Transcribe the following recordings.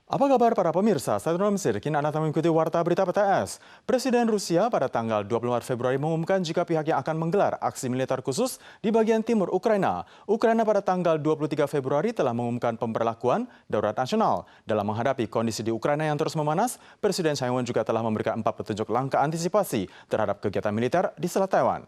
Apa kabar para pemirsa? Saya Tuan Mesir, kini Anda mengikuti Warta Berita PTS. Presiden Rusia pada tanggal 24 Februari mengumumkan jika pihaknya akan menggelar aksi militer khusus di bagian timur Ukraina. Ukraina pada tanggal 23 Februari telah mengumumkan pemberlakuan darurat nasional. Dalam menghadapi kondisi di Ukraina yang terus memanas, Presiden Tsai Ing-wen juga telah memberikan 4 petunjuk langkah antisipasi terhadap kegiatan militer di Selat Taiwan.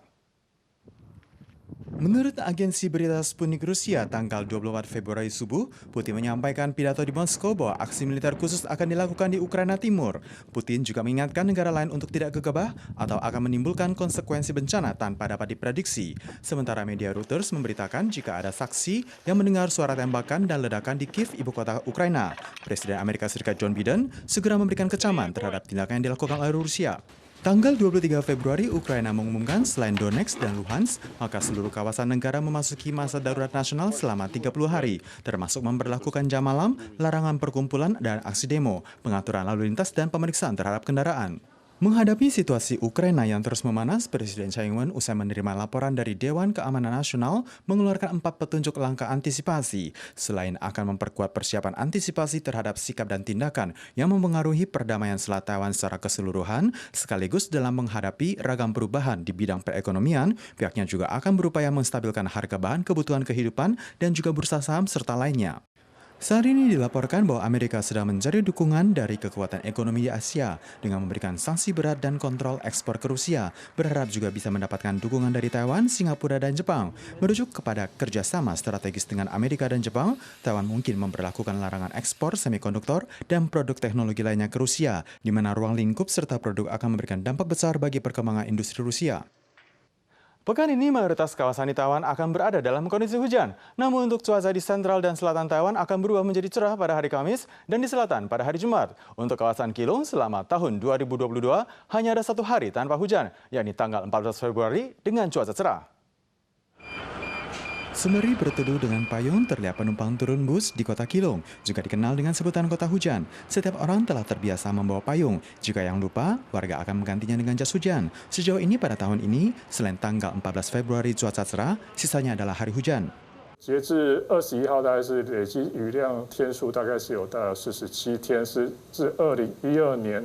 Menurut agensi berita Sputnik Rusia, tanggal 24 Februari subuh, Putin menyampaikan pidato di Moskow bahwa aksi militer khusus akan dilakukan di Ukraina Timur. Putin juga mengingatkan negara lain untuk tidak gegabah atau akan menimbulkan konsekuensi bencana tanpa dapat diprediksi. Sementara media Reuters memberitakan jika ada saksi yang mendengar suara tembakan dan ledakan di Kiev, ibu kota Ukraina. Presiden Amerika Serikat Joe Biden segera memberikan kecaman terhadap tindakan yang dilakukan oleh Rusia. Tanggal 23 Februari, Ukraina mengumumkan selain Donetsk dan Luhansk, maka seluruh kawasan negara memasuki masa darurat nasional selama 30 hari, termasuk memberlakukan jam malam, larangan perkumpulan dan aksi demo, pengaturan lalu lintas dan pemeriksaan terhadap kendaraan. Menghadapi situasi Ukraina yang terus memanas, Presiden Tsai Ing-wen usai menerima laporan dari Dewan Keamanan Nasional mengeluarkan 4 petunjuk langkah antisipasi. Selain akan memperkuat persiapan antisipasi terhadap sikap dan tindakan yang mempengaruhi perdamaian Selat Taiwan secara keseluruhan, sekaligus dalam menghadapi ragam perubahan di bidang perekonomian, pihaknya juga akan berupaya menstabilkan harga bahan kebutuhan kehidupan dan juga bursa saham serta lainnya. Saat ini dilaporkan bahwa Amerika sedang mencari dukungan dari kekuatan ekonomi di Asia dengan memberikan sanksi berat dan kontrol ekspor ke Rusia, berharap juga bisa mendapatkan dukungan dari Taiwan, Singapura, dan Jepang. Merujuk kepada kerjasama strategis dengan Amerika dan Jepang, Taiwan mungkin memperlakukan larangan ekspor semikonduktor dan produk teknologi lainnya ke Rusia, di mana ruang lingkup serta produk akan memberikan dampak besar bagi perkembangan industri Rusia. Pekan ini mayoritas kawasan di Taiwan akan berada dalam kondisi hujan. Namun untuk cuaca di sentral dan selatan Taiwan akan berubah menjadi cerah pada hari Kamis dan di selatan pada hari Jumat. Untuk kawasan Keelung selama tahun 2022 hanya ada 1 hari tanpa hujan, yakni tanggal 14 Februari dengan cuaca cerah. Sembari berteduh dengan payung, terlihat penumpang turun bus di kota Keelung, juga dikenal dengan sebutan kota hujan. Setiap orang telah terbiasa membawa payung. Jika yang lupa, warga akan menggantinya dengan jas hujan. Sejauh ini pada tahun ini, selain tanggal 14 Februari cuaca cerah, sisanya adalah hari hujan. 截至21号，大概是累积雨量天数大概是有到47天，是自2012年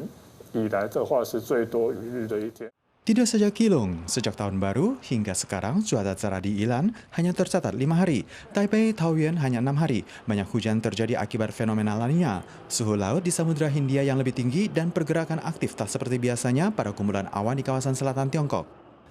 以来的话是最多雨日的一天。 Tidak saja Keelung, sejak tahun baru hingga sekarang cuaca cerah di Ilan hanya tercatat 5 hari. Taipei, Taoyuan hanya 6 hari. Banyak hujan terjadi akibat fenomena La Nina. Suhu laut di Samudra Hindia yang lebih tinggi dan pergerakan aktif tak seperti biasanya pada kumpulan awan di kawasan selatan Tiongkok.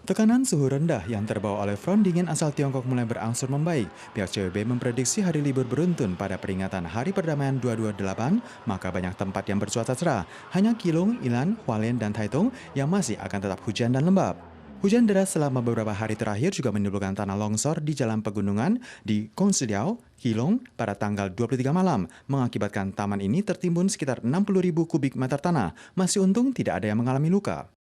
Tekanan suhu rendah yang terbawa oleh front dingin asal Tiongkok mulai berangsur membaik. Pihak CWB memprediksi hari libur beruntun pada peringatan Hari Perdamaian 228, maka banyak tempat yang bercuaca cerah. Hanya Keelung, Ilan, Hualien, dan Taitung yang masih akan tetap hujan dan lembab. Hujan deras selama beberapa hari terakhir juga menimbulkan tanah longsor di jalan pegunungan di Kongsidiao, Keelung pada tanggal 23 malam, mengakibatkan taman ini tertimbun sekitar 60.000 kubik meter tanah. Masih untung tidak ada yang mengalami luka.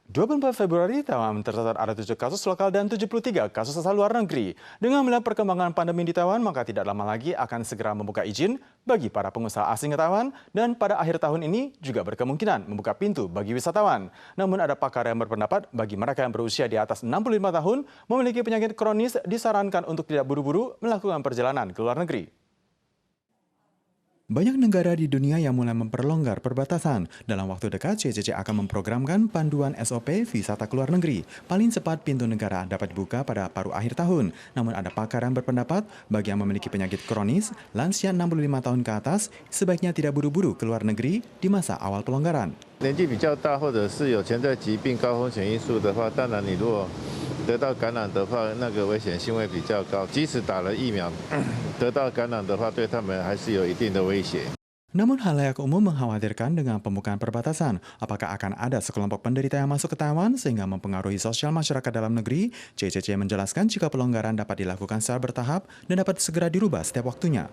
24 Februari, Taiwan tercatat ada 7 kasus lokal dan 73 kasus asal luar negeri. Dengan melihat perkembangan pandemi di Taiwan, maka tidak lama lagi akan segera membuka izin bagi para pengusaha asing ke Taiwan dan pada akhir tahun ini juga berkemungkinan membuka pintu bagi wisatawan. Namun ada pakar yang berpendapat bagi mereka yang berusia di atas 65 tahun memiliki penyakit kronis disarankan untuk tidak buru-buru melakukan perjalanan ke luar negeri. Banyak negara di dunia yang mulai memperlonggar perbatasan. Dalam waktu dekat, CCC akan memprogramkan panduan SOP wisata ke luar negeri. Paling cepat pintu negara dapat dibuka pada paruh akhir tahun. Namun ada pakar yang berpendapat, bagi yang memiliki penyakit kronis, lansia 65 tahun ke atas, sebaiknya tidak buru-buru ke luar negeri di masa awal pelonggaran. 年纪比较大或者是有潜在疾病高风险因素的话，当然你如果得到感染的话，那个危险性会比较高。即使打了疫苗，得到感染的话，对他们还是有一定的威胁。 Namun halayak umum mengkhawatirkan dengan pembukaan perbatasan, apakah akan ada sekelompok penderita yang masuk ke Taiwan sehingga mempengaruhi sosial masyarakat dalam negeri? CCC menjelaskan jika pelonggaran dapat dilakukan secara bertahap dan dapat segera dirubah setiap waktunya.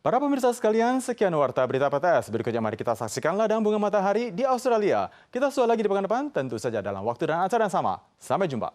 Para pemirsa sekalian, sekian Warta Berita PTS. Berikutnya mari kita saksikan ladang bunga matahari di Australia. Kita sudah lagi di pekan depan, tentu saja dalam waktu dan acara yang sama. Sampai jumpa.